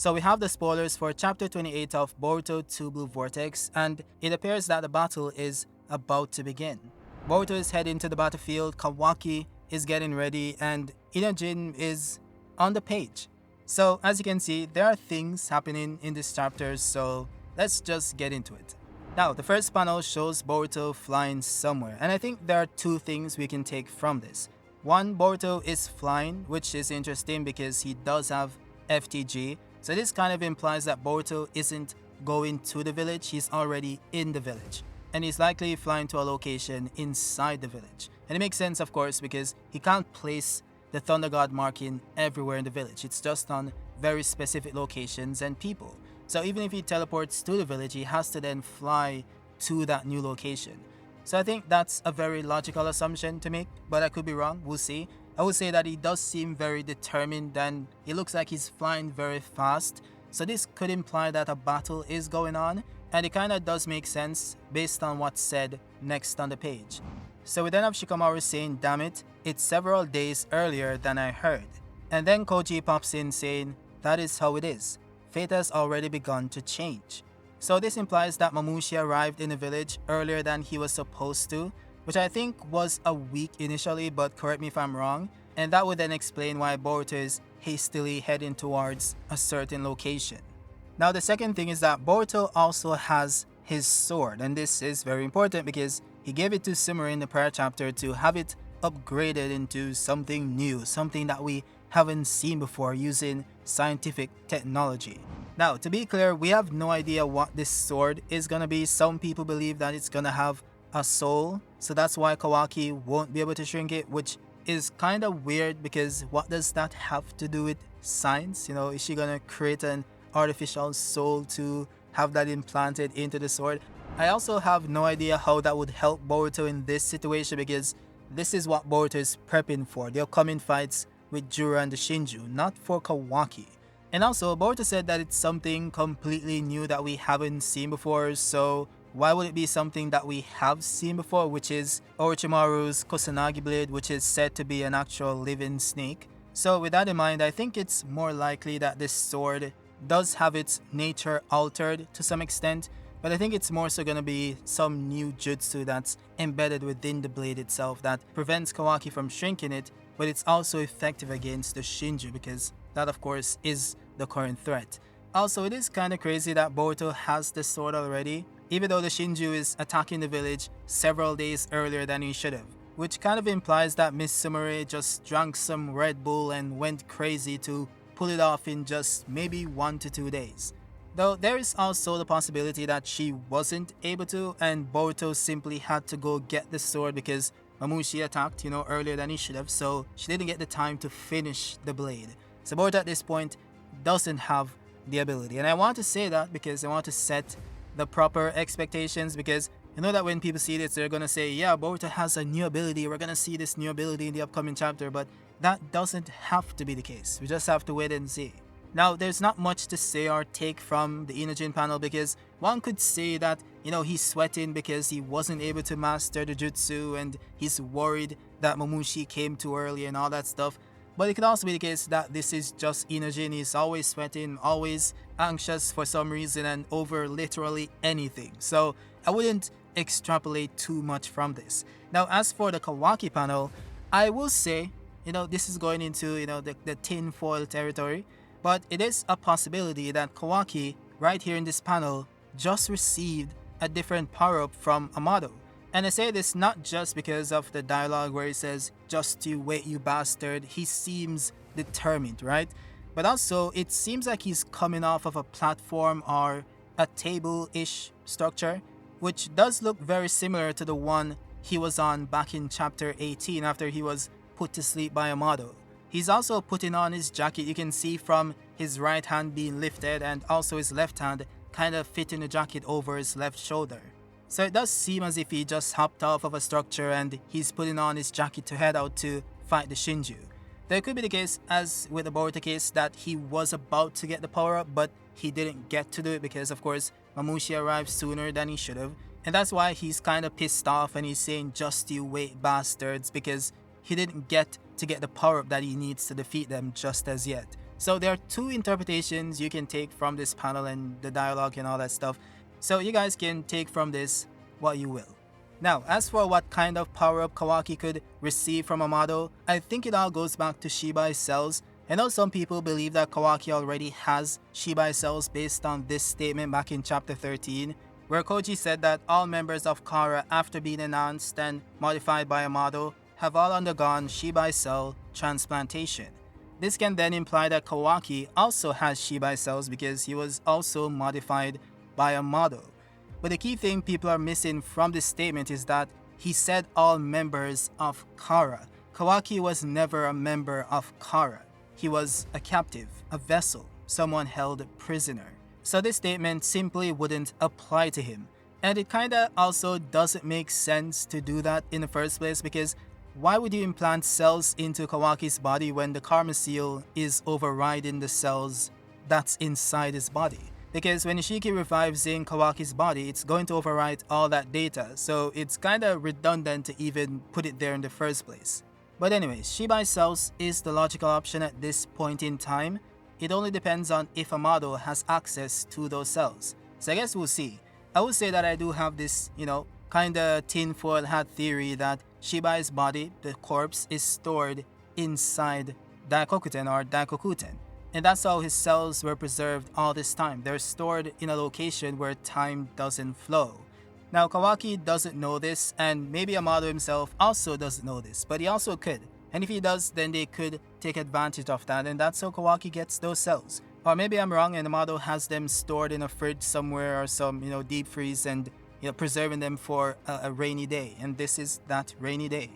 So we have the spoilers for chapter 28 of Boruto Two Blue Vortex, and it appears that the battle is about to begin. Boruto is heading to the battlefield, Kawaki is getting ready, and Inojin is on the page. So as you can see, there are things happening in this chapter, so let's just get into it. Now, the first panel shows Boruto flying somewhere, and I think there are two things we can take from this. One, Boruto is flying, which is interesting because he does have FTG, so this kind of implies that Boruto isn't going to the village, he's already in the village. And he's likely flying to a location inside the village. And it makes sense, of course, because he can't place the Thunder God marking everywhere in the village. It's just on very specific locations and people. So even if he teleports to the village, he has to then fly to that new location. So I think that's a very logical assumption to make, but I could be wrong, we'll see. I would say that he does seem very determined and it looks like he's flying very fast. So this could imply that a battle is going on, and it kinda does make sense based on what's said next on the page. So we then have Shikamaru saying, "Damn it, it's several days earlier than I heard." And then Koji pops in saying, "That is how it is. Fate has already begun to change." So this implies that Mamushi arrived in the village earlier than he was supposed to, which I think was a week initially, but correct me if I'm wrong. And that would then explain why Boruto is hastily heading towards a certain location. Now the second thing is that Boruto also has his sword, and this is very important because he gave it to Sumire in the prior chapter to have it upgraded into something new, something that we haven't seen before using scientific technology. Now, to be clear, we have no idea what this sword is gonna be. Some people believe that it's gonna have a soul, so that's why Kawaki won't be able to shrink it, which is kind of weird because what does that have to do with science? You know, is she gonna create an artificial soul to have that implanted into the sword? I also have no idea how that would help Boruto in this situation because this is what Boruto is prepping for, the upcoming fights with Jura and the Shinju, not for Kawaki. And also, Boruto said that it's something completely new that we haven't seen before, so why would it be something that we have seen before, which is Orochimaru's Kusanagi blade, which is said to be an actual living snake? So with that in mind, I think it's more likely that this sword does have its nature altered to some extent, but I think it's more so going to be some new jutsu that's embedded within the blade itself that prevents Kawaki from shrinking it, but it's also effective against the Shinju because that of course is the current threat. Also, it is kind of crazy that Boruto has the sword already, even though the Shinju is attacking the village several days earlier than he should have, which kind of implies that Miss Sumire just drank some Red Bull and went crazy to pull it off in just maybe 1 to 2 days. Though there is also the possibility that she wasn't able to and Boruto simply had to go get the sword because Mamushi attacked, earlier than he should have, so she didn't get the time to finish the blade. So Boruto at this point doesn't have the ability. And I want to say that because I want to set the proper expectations, because you know that when people see this, they're going to say, yeah, Boruto has a new ability, we're going to see this new ability in the upcoming chapter, but that doesn't have to be the case. We just have to wait and see. Now, there's not much to say or take from the Inojin panel because one could say that, he's sweating because he wasn't able to master the jutsu and he's worried that Mamushi came too early and all that stuff. But it could also be the case that this is just Inojin. He's always sweating, always anxious for some reason and over literally anything. So I wouldn't extrapolate too much from this. Now, as for the Kawaki panel, I will say, this is going into, the tinfoil territory. But it is a possibility that Kawaki, right here in this panel, just received a different power-up from Amado. And I say this not just because of the dialogue where he says, "Just you wait, you bastard." He seems determined, right? But also, it seems like he's coming off of a platform or a table-ish structure, which does look very similar to the one he was on back in chapter 18 after he was put to sleep by Amado. He's also putting on his jacket. You can see from his right hand being lifted and also his left hand kind of fitting the jacket over his left shoulder. So it does seem as if he just hopped off of a structure and he's putting on his jacket to head out to fight the Shinju. There could be the case, as with the Boruto case, that he was about to get the power up but he didn't get to do it because of course Mamushi arrived sooner than he should have. And that's why he's kind of pissed off and he's saying, "Just you wait, bastards," because he didn't get to get the power up that he needs to defeat them just as yet. So there are two interpretations you can take from this panel and the dialogue and all that stuff. So you guys can take from this what you will. Now, as for what kind of power-up Kawaki could receive from Amado, I think it all goes back to Shibai's cells. I know some people believe that Kawaki already has Shibai cells based on this statement back in chapter 13, where Koji said that all members of Kara, after being announced and modified by Amado, have all undergone Shibai cell transplantation. This can then imply that Kawaki also has Shibai cells because he was also modified by Amado. But the key thing people are missing from this statement is that he said all members of Kara. Kawaki was never a member of Kara. He was a captive, a vessel, someone held prisoner. So this statement simply wouldn't apply to him. And it kinda also doesn't make sense to do that in the first place, because why would you implant cells into Kawaki's body when the Karma Seal is overriding the cells that's inside his body? Because when Ishiki revives in Kawaki's body, it's going to overwrite all that data, so it's kinda redundant to even put it there in the first place. But anyways, Shibai cells is the logical option at this point in time. It only depends on if Amado has access to those cells. So I guess we'll see. I would say that I do have this, kinda tinfoil hat theory that Shibai's body, the corpse, is stored inside Daikokuten or Daikokuten. And that's how his cells were preserved all this time. They're stored in a location where time doesn't flow. Now, Kawaki doesn't know this, and maybe Amado himself also doesn't know this, but he also could. And if he does, then they could take advantage of that, and that's how Kawaki gets those cells. Or maybe I'm wrong and Amado has them stored in a fridge somewhere or some, deep freeze and, preserving them for a rainy day. And this is that rainy day.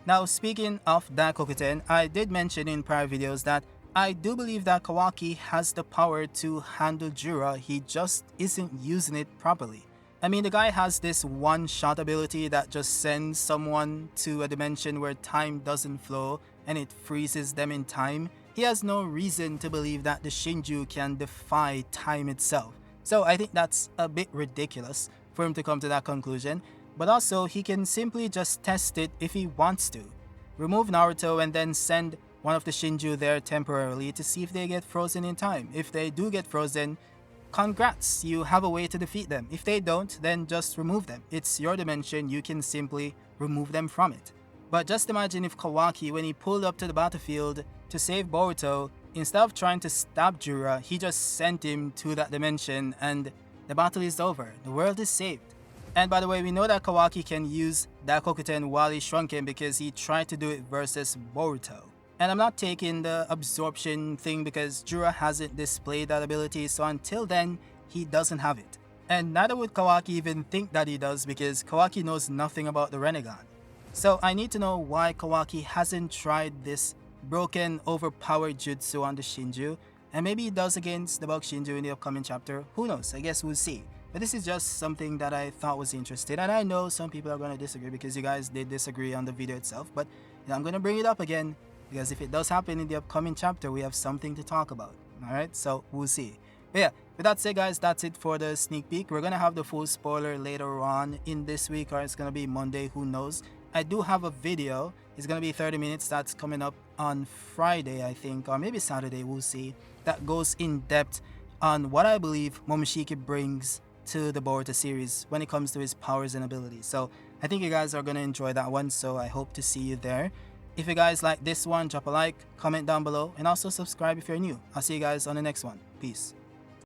Now, speaking of Daikokuten, I did mention in prior videos that I do believe that Kawaki has the power to handle Jura, he just isn't using it properly. I mean, the guy has this one-shot ability that just sends someone to a dimension where time doesn't flow and it freezes them in time. He has no reason to believe that the Shinju can defy time itself. So I think that's a bit ridiculous for him to come to that conclusion. But also, he can simply just test it if he wants to. Remove Naruto and then send one of the Shinju there temporarily to see if they get frozen in time. If they do get frozen, congrats, you have a way to defeat them. If they don't, then just remove them. It's your dimension, you can simply remove them from it. But just imagine if Kawaki, when he pulled up to the battlefield to save Boruto, instead of trying to stab Jura, he just sent him to that dimension and the battle is over. The world is saved. And by the way, we know that Kawaki can use Daikokuten while he's shrunken because he tried to do it versus Boruto. And I'm not taking the absorption thing because Jura hasn't displayed that ability, so until then, he doesn't have it. And neither would Kawaki even think that he does because Kawaki knows nothing about the Renegon. So I need to know why Kawaki hasn't tried this broken, overpowered jutsu on the Shinju, and maybe he does against the Bug Shinju in the upcoming chapter. Who knows? I guess we'll see. But this is just something that I thought was interesting, and I know some people are going to disagree because you guys did disagree on the video itself, but I'm going to bring it up again. Because if it does happen in the upcoming chapter, we have something to talk about. Alright, so we'll see. But yeah, with that said guys, that's it for the sneak peek. We're going to have the full spoiler later on in this week, or it's going to be Monday, who knows. I do have a video. It's going to be 30 minutes. That's coming up on Friday, I think, or maybe Saturday, we'll see. That goes in depth on what I believe Momoshiki brings to the Boruto series when it comes to his powers and abilities. So I think you guys are going to enjoy that one, so I hope to see you there. If you guys like this one, drop a like, comment down below, and also subscribe if you're new. I'll see you guys on the next one. Peace.